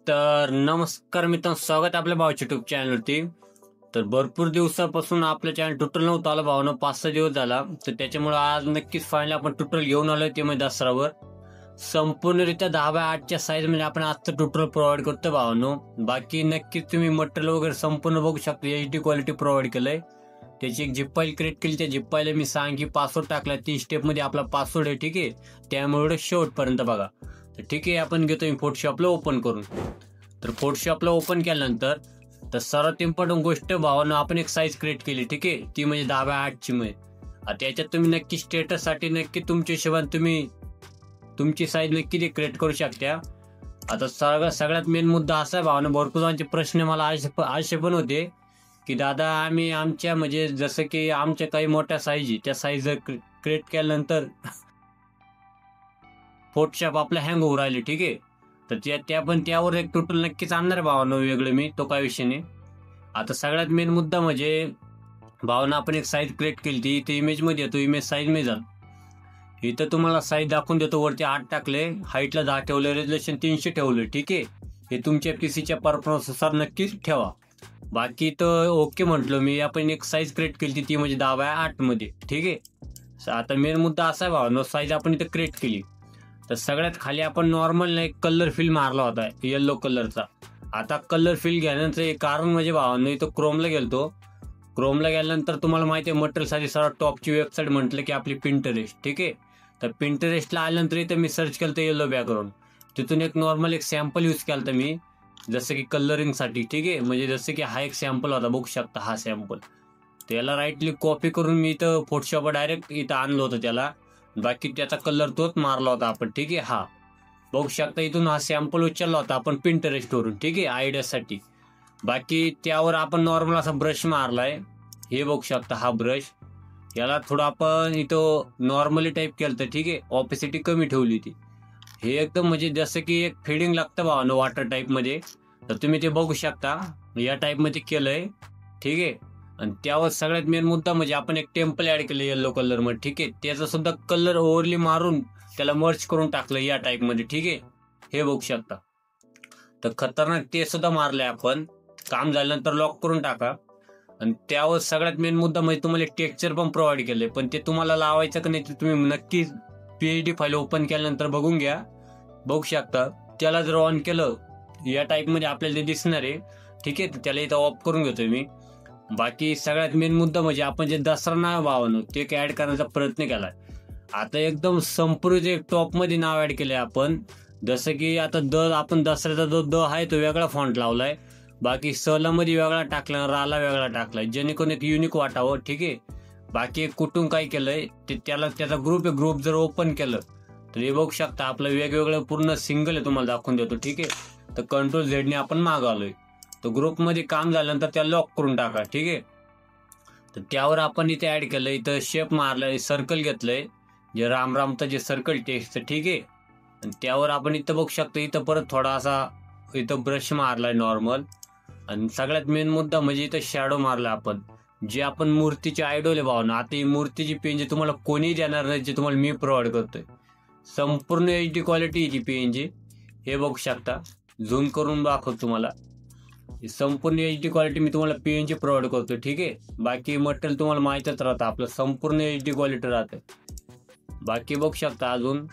तर नमस्कार मित्रांनो, स्वागत आहे आपल्या भावाच्या युट्यूब चॅनलवरती. तर भरपूर दिवसापासून आपलं चॅनल ट्युटोरियल नव्हतं आलं भावानं, 5-6 दिवस झाला. तर त्याच्यामुळे आज नक्कीच फायनली आपण ट्युटोरियल घेऊन आलोय, ते म्हणजे दसरावर संपूर्णरित्या 10x8च्या साईज मध्ये आपण आजचं ट्युटोरियल प्रोव्हाइड करतो भावानो. बाकी नक्कीच तुम्ही मटेरियल वगैरे संपूर्ण बघू शकता, HD क्वालिटी प्रोव्हाइड केलंय. त्याची एक झिप फाईल क्रिएट केली, त्या झिप फाईलला मी सांग की पासवर्ड टाकला, 3 स्टेप मध्ये आपला पासवर्ड आहे. ठीक आहे, त्यामुळे शेवटपर्यंत बघा. तर ठीक आहे, आपण घेतो फोटोशॉपला ओपन करून. तर फोटोशॉपला ओपन केल्यानंतर तर सर्वात इम्पॉर्टंट गोष्ट भावानं, आपण एक साईज क्रिएट केली. ठीक आहे, ती म्हणजे 10x8ची मध्ये. आता याच्यात तुम्ही नक्की स्टेटससाठी नक्की तुमच्या हिशोबाने तुम्ही तुमची साईज नक्की क्रिएट करू शकता. आता सगळ्यात मेन मुद्दा असा आहे भावानं, भरपूर जणांचे प्रश्न मला असे पण होते की दादा आम्ही आमच्या म्हणजे जसं की आमच्या काही मोठ्या साईज आहे, त्या साईज क्रिएट केल्यानंतर फोटोशॉप आपला हँग होऊ राहिले. ठीक आहे, तर त्या पण त्यावर एक ट्युटोरियल नक्कीच आणणार आहे भावानं वेगळं मी, तो काय विषय नाही. आता सगळ्यात मेन मुद्दा म्हणजे भावानं, आपण एक साईज क्रिएट केली, ती इथे इमेज मध्ये येतो, इमेज साईज मध्ये जा. इथं तुम्हाला साईज दाखवून देतो, वरती 8 टाकले, हाईटला 10 ठेवले, रेझोल्युशन 300 ठेवलं. ठीक आहे, हे तुमच्या पीसीच्या परफॉर्मन्सनुसार नक्कीच ठेवा. बाकी तर ओके म्हटलं मी. आपण एक साईज क्रिएट केली, ती म्हणजे 10x8 मध्ये. ठीक आहे, आता मेन मुद्दा असा आहे भावानं, साईज आपण इथं क्रिएट केली. तर सगळ्यात खाली आपण नॉर्मल एक कलर फिल मारला होता, येल्लो कलरचा. आता कलर फिल घेण्याचं एक कारण म्हणजे भावानं, इथं क्रोमला गेलतो. क्रोमला गेल्यानंतर तुम्हाला माहिती आहे मटेरियलसाठी सर्वात टॉपची वेबसाईट म्हटलं की आपली पिंटरेस्ट. ठीक आहे, तर पिंटरेस्टला आल्यानंतर इथं मी सर्च केलं येलो बॅकग्राऊंड. तिथून एक नॉर्मल एक सॅम्पल यूज केलं मी, जसं की कलरिंगसाठी. ठीक आहे, म्हणजे जसं की हा एक सॅम्पल होता, बघू शकता हा सॅम्पल. त्याला राईट क्लिक कॉपी करून मी इथं फोटोशॉप डायरेक्ट इथं आणलं होतं त्याला. बाकी त्याचा कलर तोच मारला होता आपण. ठीक आहे, हा बघू शकता, इथून हा सॅम्पल उचलला होता आपण पिंटरेस्टवरून. ठीक आहे, आयडियासाठी. बाकी त्यावर आपण नॉर्मल असा ब्रश मारलाय, हे बघू शकता हा ब्रश. याला थोडं आपण इथं नॉर्मली टाईप केलं तर. ठीक आहे, ऑपेसिटी कमी ठेवली होती. हे एकदम म्हणजे जसं की एक फेडिंग लागतं भावानं वॉटर टाईप मध्ये, तर तुम्ही ते बघू शकता या टाईप मध्ये केलंय. ठीक आहे, आणि त्यावर सगळ्यात मेन मुद्दा म्हणजे आपण एक टेम्पल ऍड केलं येल्लो कलर मध्ये. ठीक आहे, त्याचा सुद्धा कलर ओव्हरली मारून त्याला मर्ज करून टाकलं या टाईप मध्ये. ठीक आहे, हे बघू शकता. तर खतरनाक ते सुद्धा मारलंय आपण. काम झाल्यानंतर लॉक करून टाका. आणि त्यावर सगळ्यात मेन मुद्दा म्हणजे तुम्हाला टेक्स्चर पण प्रोव्हाइड केलंय, पण ते तुम्हाला लावायचं का नाही ते तुम्ही नक्की PNG फाईल ओपन केल्यानंतर बघून घ्या. बघू शकता, त्याला जर ऑन केलं या टाईप मध्ये आपल्याला ते दिसणार आहे. ठीक आहे, तर त्याला इथं ऑफ करून घेतोय मी. बाकी सगळ्यात मेन मुद्दा म्हणजे आपण जे दसरा नाव भावानं ते ऍड करण्याचा प्रयत्न केलाय. आता एकदम संपूर्ण जे टॉप मध्ये नाव ऍड केलंय आपण, जसं की आता आपण दसऱ्याचा जो द आहे तो वेगळा फॉन्ट लावलाय. बाकी सला मध्ये वेगळा टाकला, राला वेगळा टाकलाय, जेणेकरून एक युनिक वाटावं. ठीक आहे, बाकी कुठून काय केलंय ते त्याचा ग्रुप जर ओपन केलं तर हे बघू शकता आपलं वेगवेगळं पूर्ण सिंगल आहे, तुम्हाला दाखवून देतो. ठीक आहे, तर Ctrl+Z ने आपण मागवलोय. तर ग्रुपमध्ये काम झाल्यानंतर त्याला लॉक करून टाका. ठीक आहे, तर त्यावर आपण इथे ऍड केलं, इथं शेप मारलाय, सर्कल घेतलंय, जे रामचं जे सर्कल टेक्स्ट. ठीक आहे, आणि त्यावर आपण इथं बघू शकतो, इथं परत थोडासा इथं ब्रश मारलाय नॉर्मल. आणि सगळ्यात मेन मुद्दा म्हणजे इथं शॅडो मारला आपण, जे आपण मूर्तीचे आयडॉल आहे भावना. आता ही मूर्तीची PNG तुम्हाला कोणीही देणार नाही, जे तुम्हाला मी प्रोव्हाइड करतोय. संपूर्ण HD क्वालिटी ची PNG, हे बघू शकता. झूम करून दाखवतो तुम्हाला. संपूर्ण HD क्वालिटी मी तुम्हाला PNG प्रोव्हाइड करतो. ठीक आहे, बाकी मटेरियल तुम्हाला माहितच राहतं आपलं, संपूर्ण HD क्वालिटी राहते. बाकी बघू शकता अजून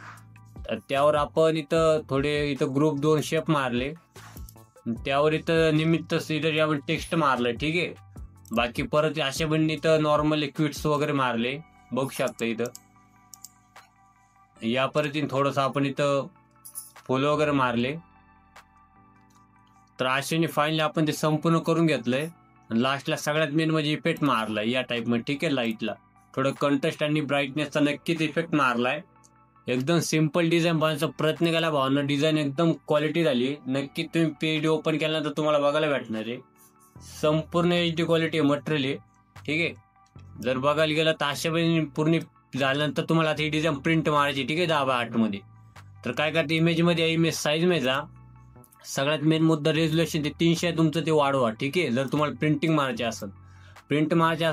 त्यावर आपण इथं ग्रुप 2 शेप मारले, त्यावर इथं निमित्त आपण टेक्स्ट मारलं. ठीक आहे, बाकी परत अशा पण इथं नॉर्मल क्विट्स वगैरे मारले, बघू शकता. इथं या पद्धतीने थोडस आपण इथं फुल वगैरे मारले. तर अशाने फाईनली आपण ते संपूर्ण करून घेतलंय. लास्टला सगळ्यात मेन म्हणजे इफेक्ट मारलाय या टाईप मध्ये. ठीक आहे, लाईटला थोडं कंट्रास्ट आणि ब्राईटनेसचा नक्कीच इफेक्ट मारलाय. एकदम सिम्पल डिझाईन बनवायचा प्रयत्न केला भावांना. डिझाईन एकदम क्वालिटी झाली. नक्की तुम्ही PNG ओपन केल्यानंतर तुम्हाला बघायला भेटणार आहे. संपूर्ण HD क्वालिटी मटेरियल आहे. ठीक आहे, जर बघायला गेलं तर अशा पूर्ण झाल्यानंतर तुम्हाला आता ही डिझाईन प्रिंट मारायची. ठीक आहे, 10x8 मध्ये. तर काय करते, इमेज साईज मध्ये जा. सगळ्यात मेन मुद्दा रेझोल्युशन ते 300 आहे तुमचं, ते वाढवा. ठीक आहे, जर तुम्हाला प्रिंटिंग मारायची असेल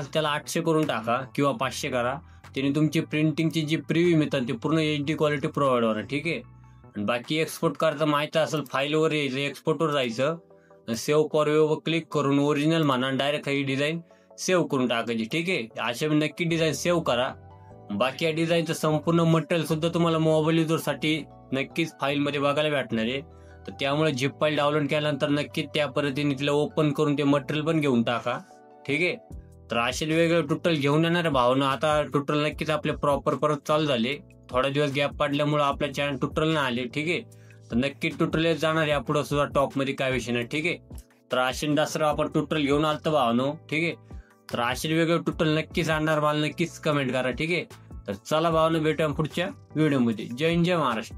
त्याला 800 करून टाका किंवा 500 करा. त्याने तुमची प्रिंटिंगची जी प्रिव्ह्यू मिळतात ते पूर्ण HD क्वालिटी प्रोव्हाइड होणार. ठीक आहे, बाकी एक्सपोर्ट करायचं माहिती असेल, फाईलवर यायचं, एक्सपोर्टवर जायचं, सेव्ह फॉर क्लिक करून ओरिजिनल म्हणा, डायरेक्ट ही डिझाईन सेव्ह करून टाकायची. ठीक आहे, अशा नक्की डिझाईन सेव्ह करा. बाकी या डिझाईनचं संपूर्ण मटेरियल सुद्धा तुम्हाला मोबाईल युजरसाठी नक्कीच फाईलमध्ये बघायला भेटणार आहे. तर त्यामुळे झिप फाईल डाउनलोड केल्यानंतर नक्कीच त्या पद्धतीने तिला ओपन करून ते मटेरियल पण घेऊन टाका. ठीक आहे, तर असे वेगवेगळे ट्युटोरियल घेऊन येणार भावना. आता ट्युटोरियल नक्कीच आपले प्रॉपर परत चालू झाले. थोडा दिवस गॅप पडल्यामुळे आपल्या चॅनल ट्युटोरियल नाही आले. ठीक आहे, तर नक्की ट्युटोरियल जाणार आहे पुढे सुद्धा टॉपमध्ये, काय विषय नाही. ठीक आहे, तर असे दसरा आपण ट्युटोरियल घेऊन आलतो भावनो. ठीक आहे, तर असे वेगवेगळे ट्युटोरियल नक्कीच आणणार, मला नक्कीच कमेंट करा. ठीक आहे, तर चला भावनो, भेटूया पुढच्या व्हिडिओमध्ये. जय हिंद, जय महाराष्ट्र.